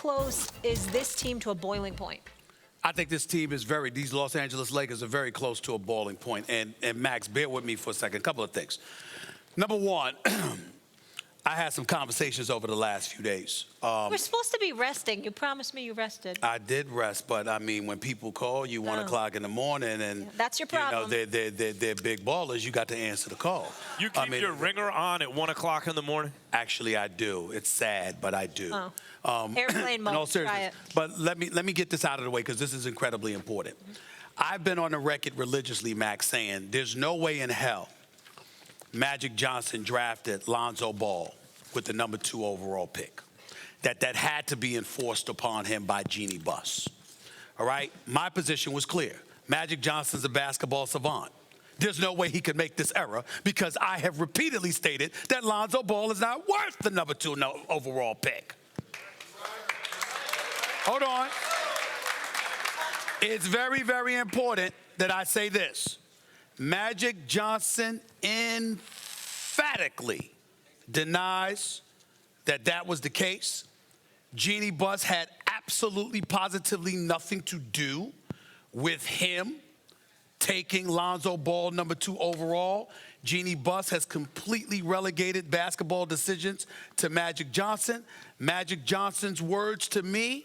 close is this team to a boiling point? I think this team is these Los Angeles Lakers are very close to a boiling point. And Max, bear with me for a second. A couple of things. Number one, I had some conversations over the last few days. We're supposed to be resting. You promised me you rested. I did rest, but I mean, when people call you 1 o'clock in the morning and that's your problem. You know, they're big ballers, you got to answer the call. You keep your ringer on at 1 o'clock in the morning? Actually, I do. It's sad, but I do. Airplane mode. No, seriously. Try it. But let me get this out of the way because this is incredibly important. I've been on the record religiously, Max, saying there's no way in hell Magic Johnson drafted Lonzo Ball with the number 2 overall pick. That had to be enforced upon him by Jeannie Buss. All right? My position was clear. Magic Johnson's a basketball savant. There's no way he could make this error because I have repeatedly stated that Lonzo Ball is not worth the number 2 overall pick. Hold on. It's very, very important that I say this. Magic Johnson emphatically denies that was the case. Jeannie Buss had absolutely, positively nothing to do with him taking Lonzo Ball number 2 overall. Jeannie Buss has completely relegated basketball decisions to Magic Johnson. Magic Johnson's words to me,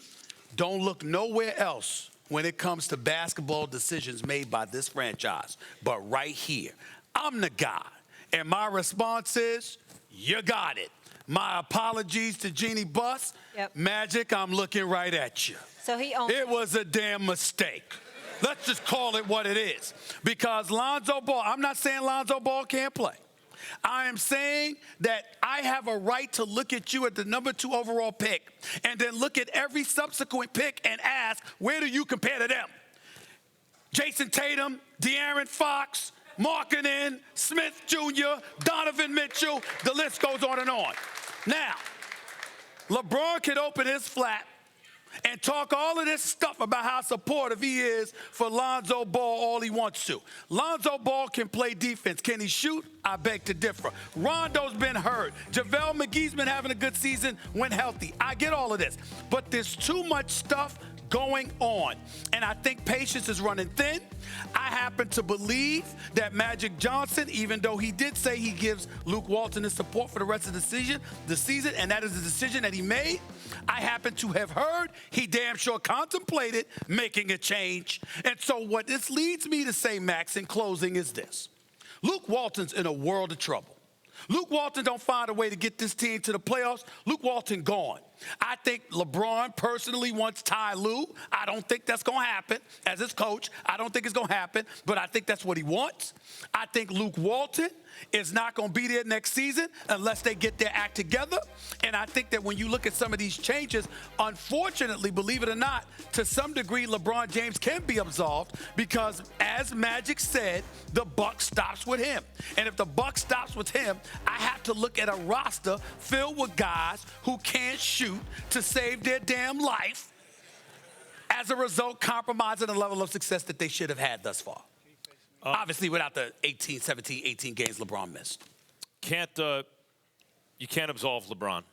don't look nowhere else when it comes to basketball decisions made by this franchise, but right here. I'm the guy. And my response is, you got it. My apologies to Jeannie Buss. Yep. Magic, I'm looking right at you. So he owns it was a damn mistake. Let's just call it what it is. Because Lonzo Ball, I'm not saying Lonzo Ball can't play. I am saying that I have a right to look at you at the number 2 overall pick and then look at every subsequent pick and ask, where do you compare to them? Jason Tatum, De'Aaron Fox, Markkanen, Smith Jr., Donovan Mitchell, the list goes on and on. Now, LeBron could open his flap and talk all of this stuff about how supportive he is for Lonzo Ball all he wants to. Lonzo Ball can play defense. Can he shoot? I beg to differ. Rondo's been hurt. JaVale McGee's been having a good season when healthy. I get all of this. But there's too much stuff going on. And I think patience is running thin. I happen to believe that Magic Johnson, even though he did say he gives Luke Walton his support for the rest of the season, and that is a decision that he made, I happen to have heard he damn sure contemplated making a change. And so what this leads me to say, Max, in closing is this. Luke Walton's in a world of trouble. Luke Walton don't find a way to get this team to the playoffs. Luke Walton gone. I think LeBron personally wants Ty Lue. I don't think that's going to happen as his coach. I don't think it's going to happen, but I think that's what he wants. I think Luke Walton is not going to be there next season unless they get their act together. And I think that when you look at some of these changes, unfortunately, believe it or not, to some degree, LeBron James can be absolved because, as Magic said, the buck stops with him. And if the buck stops with him, I have to look at a roster filled with guys who can't shoot to save their damn life, as a result, compromising the level of success that they should have had thus far. Obviously, without the 17, 18 games LeBron missed. You can't absolve LeBron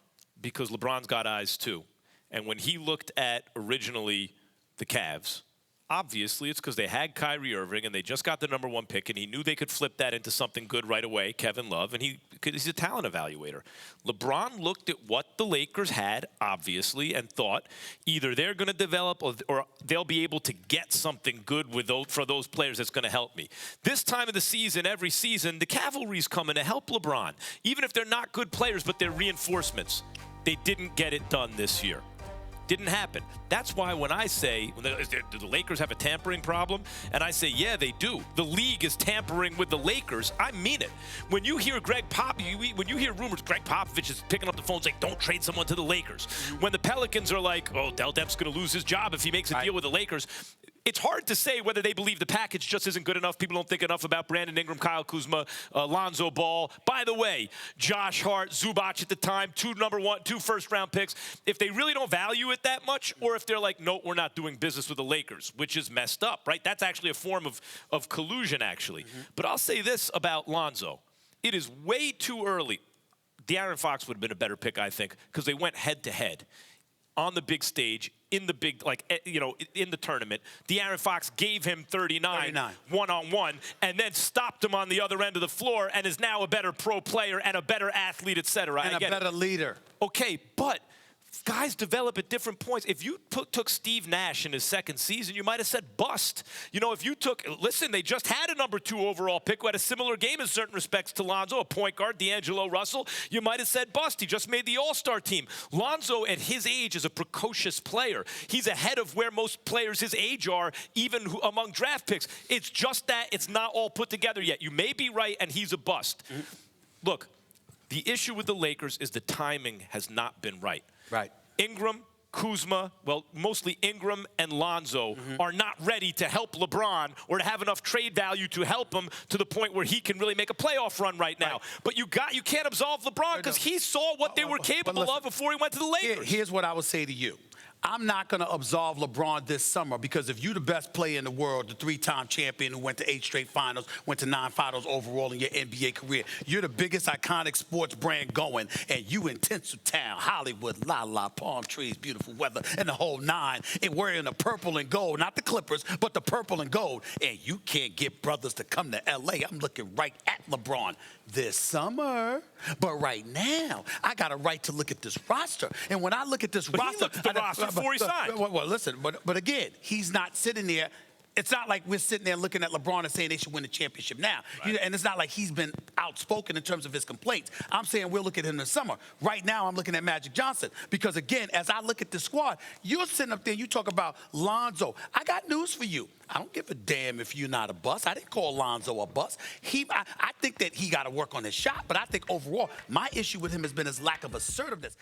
because LeBron's got eyes too. And when he looked at originally the Cavs, obviously it's because they had Kyrie Irving and they just got the number 1 pick, and he knew they could flip that into something good right away, Kevin Love, and he's a talent evaluator. LeBron looked at what the Lakers had, obviously, and thought either they're going to develop or they'll be able to get something good for those players that's going to help me. This time of the season, every season, the cavalry's coming to help LeBron, even if they're not good players, but they're reinforcements. They didn't get it done this year. Didn't happen. That's why when I say, do the Lakers have a tampering problem? And I say, yeah, they do. The league is tampering with the Lakers. I mean it. When you hear when you hear rumors, Greg Popovich is picking up the phone saying, don't trade someone to the Lakers. When the Pelicans are like, oh, Del Dep's going to lose his job if he makes a deal with the Lakers. It's hard to say whether they believe the package just isn't good enough. People don't think enough about Brandon Ingram, Kyle Kuzma, Lonzo Ball. By the way, Josh Hart, Zubac at the time, 2 first-round picks. If they really don't value it that much, or if they're like, no, we're not doing business with the Lakers, which is messed up, right? That's actually a form of collusion, actually. But I'll say this about Lonzo. It is way too early. De'Aaron Fox would have been a better pick, I think, because they went head-to-head. on the big stage, in the big, in the tournament. De'Aaron Fox gave him 39 one-on-one and then stopped him on the other end of the floor and is now a better pro player and a better athlete, et cetera. And a better leader. Okay, but guys develop at different points. If you took Steve Nash in his second season, you might have said bust. If you listen, they just had a number 2 overall pick who had a similar game in certain respects to Lonzo, a point guard, D'Angelo Russell. You might have said bust. He just made the All-Star team. Lonzo, at his age, is a precocious player. He's ahead of where most players his age are, even among draft picks. It's just that it's not all put together yet. You may be right, and he's a bust. Look, the issue with the Lakers is the timing has not been right. Right. Ingram, Kuzma, well, mostly Ingram and Lonzo are not ready to help LeBron or to have enough trade value to help him to the point where he can really make a playoff run right now. But you can't absolve LeBron because he saw what they were capable of before he went to the Lakers. Here's what I would say to you. I'm not going to absolve LeBron this summer because if you're the best player in the world, the 3-time champion who went to 8 straight finals, went to 9 finals overall in your NBA career, you're the biggest iconic sports brand going, and you in Tinseltown, Hollywood, la-la, palm trees, beautiful weather, and the whole 9, and wearing the purple and gold, not the Clippers, but the purple and gold, and you can't get brothers to come to L.A. I'm looking right at LeBron this summer. But right now, I got a right to look at this roster. And when I look at this roster... He looked at the roster before he signed. Well, listen, but again, he's not sitting there. It's not like we're sitting there looking at LeBron and saying they should win the championship now. Right. And it's not like he's been outspoken in terms of his complaints. I'm saying we'll look at him in the summer. Right now, I'm looking at Magic Johnson. Because, again, as I look at this squad, you're sitting up there and you talk about Lonzo. I got news for you. I don't give a damn if you're not a bust. I didn't call Lonzo a bust. I think that he got to work on his shot, but I think overall, my issue with him has been his lack of assertiveness.